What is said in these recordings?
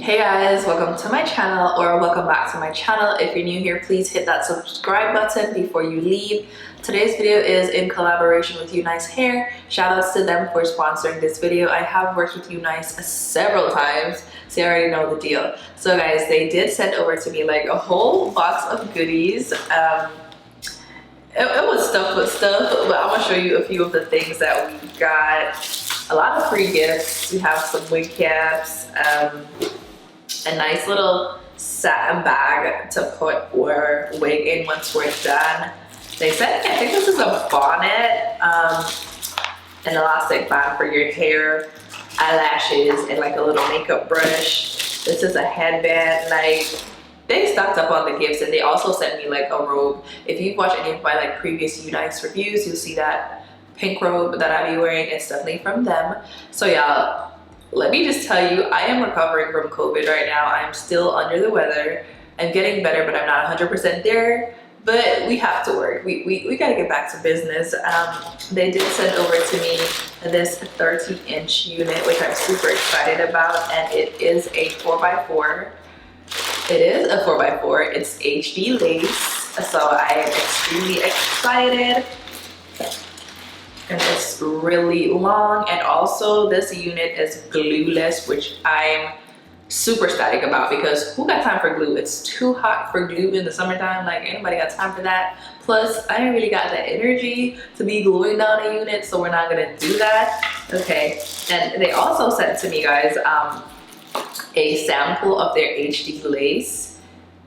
Hey guys, welcome to my channel, or welcome back to my channel. If you're new here, please hit that subscribe button before you leave. Today's video is in collaboration with UNice Hair. Shout outs to them for sponsoring this video. I have worked with UNice several times, so you already know the deal. So guys, they did send over to me like a whole box of goodies. It was stuff with stuff, but I'm gonna show you a few of the things that we got. A lot of free gifts. We have some wig caps, a nice little satin bag to put your wig in once we're done. They said, I think this is a bonnet, an elastic band for your hair, eyelashes, and like a little makeup brush. This is a headband. Like, they stocked up on the gifts, and they also sent me like a robe. If you've watched any of my like previous UNice reviews, you'll see that pink robe that I be wearing. It's definitely from them. So y'all, let me just tell you, I am recovering from COVID right now. I'm still under the weather. I'm getting better, but I'm not 100% there. But we have to work. We gotta get back to business. They did send over to me this 30-inch unit, which I'm super excited about, and it is a 4x4. It is a 4x4. It's HD lace, so I am extremely excited. And it's really long, and also this unit is glueless, which I'm super ecstatic about because who got time for glue? It's too hot for glue in the summertime. Like, anybody got time for that? Plus, I ain't really got the energy to be gluing down a unit, so we're not gonna do that. Okay, and they also sent to me, guys, a sample of their HD lace.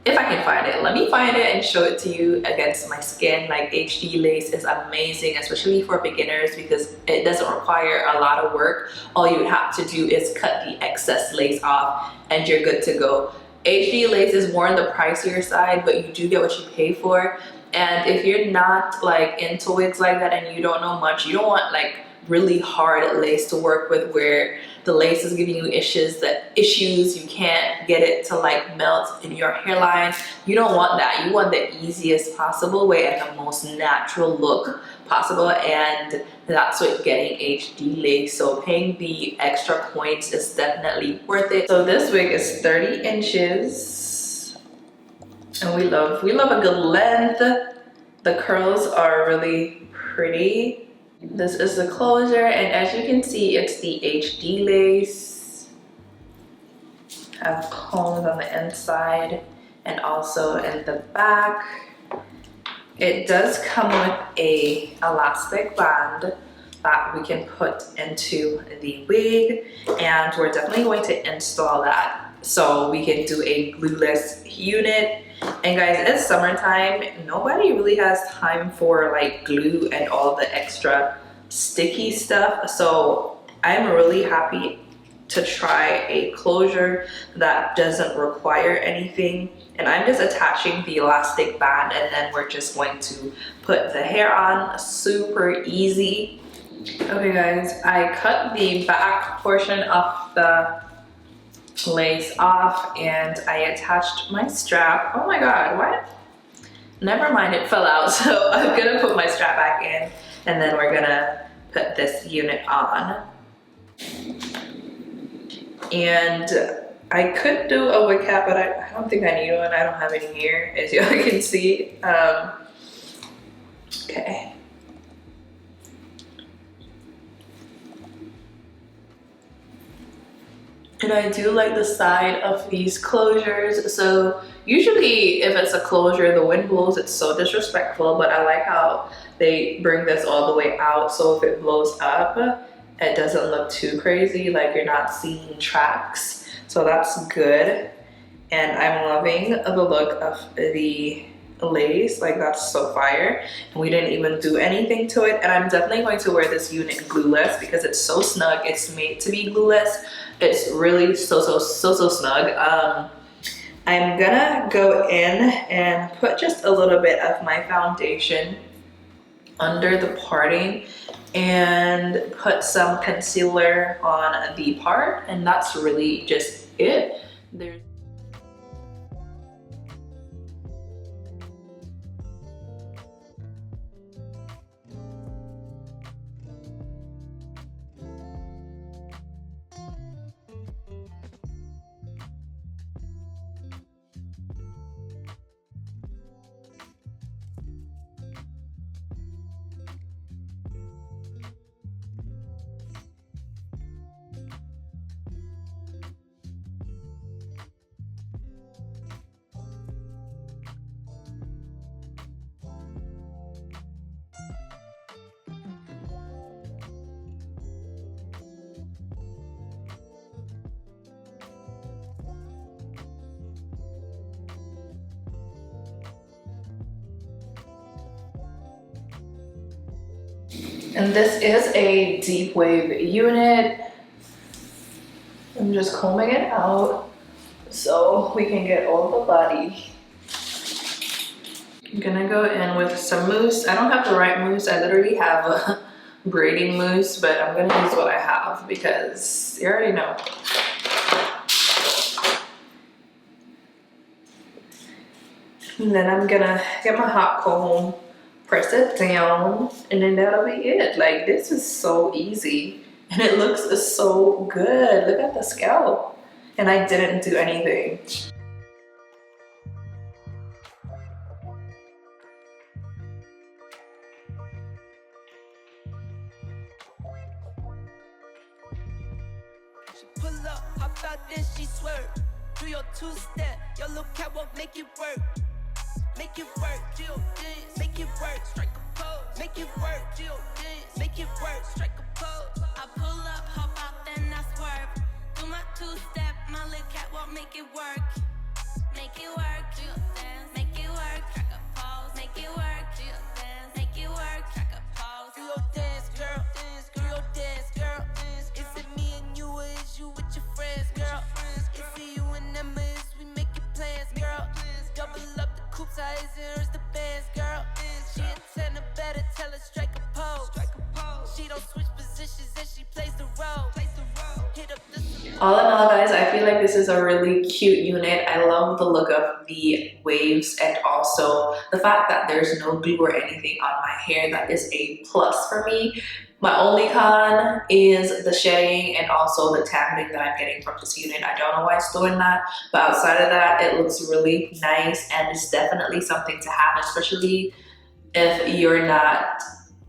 If I can find it, let me find it and show it to you against my skin. Like, HD lace is amazing, especially for beginners, because it doesn't require a lot of work. All you would have to do is cut the excess lace off and you're good to go. HD lace is more on the pricier side, but you do get what you pay for. And if you're not like into wigs like that and you don't know much, you don't want like really hard lace to work with where the lace is giving you issues, you can't get it to like melt in your hairline. You don't want that. You want the easiest possible way and the most natural look possible, and that's what getting HD lace. So paying the extra points is definitely worth it. So this wig is 30 inches, and we love a good length. The curls are really pretty. This is the closure, and as you can see, it's the HD lace. Have combs on the inside and also in the back. It does come with a elastic band that we can put into the wig, and we're definitely going to install that so we can do a glueless unit. And guys, it's summertime. Nobody really has time for like glue and all the extra sticky stuff. So I'm really happy to try a closure that doesn't require anything. And I'm just attaching the elastic band, and then we're just going to put the hair on. Super easy. Okay guys, I cut the back portion of the lace off, and I attached my strap. Oh my god, what? Never mind, it fell out. So I'm gonna put my strap back in, and then we're gonna put this unit on. And I could do a wig cap, but I don't think I need one. I don't have any here, as y'all can see. Okay. And I do like the side of these closures. So usually if it's a closure, the wind blows, it's so disrespectful, but I like how they bring this all the way out. So if it blows up, it doesn't look too crazy, like you're not seeing tracks. So that's good. And I'm loving the look of the lace. Like, that's so fire. And we didn't even do anything to it. And I'm definitely going to wear this unit glueless because it's so snug. It's made to be glueless. It's really so snug. I'm gonna go in and put just a little bit of my foundation under the parting and put some concealer on the part, and that's really just it. And this is a deep wave unit. I'm just combing it out so we can get all the body. I'm gonna go in with some mousse. I don't have the right mousse. I literally have a braiding mousse, but I'm gonna use what I have because you already know. And then I'm gonna get my hot comb, press it down, and then that'll be it. Like, this is so easy and it looks so good. Look at the scalp. And I didn't do anything. Pull up, hop out, then she swerve. Do your two-step, your little catwalk, make it work. Make it work, Jill dance, make it work, strike a pose. Make it work, Jill dance, make it work, strike a pose. I pull up, hop out, then I swerve. Do my two-step, my little catwalk, make it work. Make it work, Jill dance, make it work, strike a pose. Make it work, Jill dance, make it work, strike a pose. Do your dance, girl, dance, do your dance, girl, dance. Is it me and you, or is you with your friends, girl? Is it you and them, is we making plans, girl? Double up the coop size, here's the bands, girl. She a 10, better tell her strike a pose. She don't switch positions and she plays the role. Hit up the All in all, guys, I feel like this is a really cute unit. I love the look of the waves and also the fact that there's no glue or anything on my hair. That is a plus for me. My only con is the shedding and also the tangling that I'm getting from this unit. I don't know why it's doing that, but outside of that, it looks really nice and it's definitely something to have, especially if you're not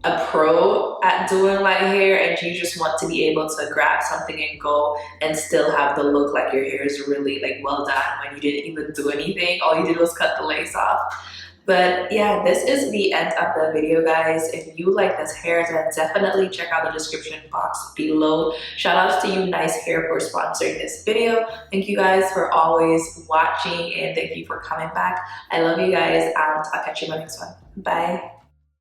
a pro at doing light hair and you just want to be able to grab something and go and still have the look like your hair is really like well done when you didn't even do anything. All you did was cut the lace off. But yeah, this is the end of the video, guys. If you like this hair, then definitely check out the description box below. Shout outs to UNice Hair for sponsoring this video. Thank you guys for always watching and thank you for coming back. I love you guys and I'll catch you in my next one. Bye.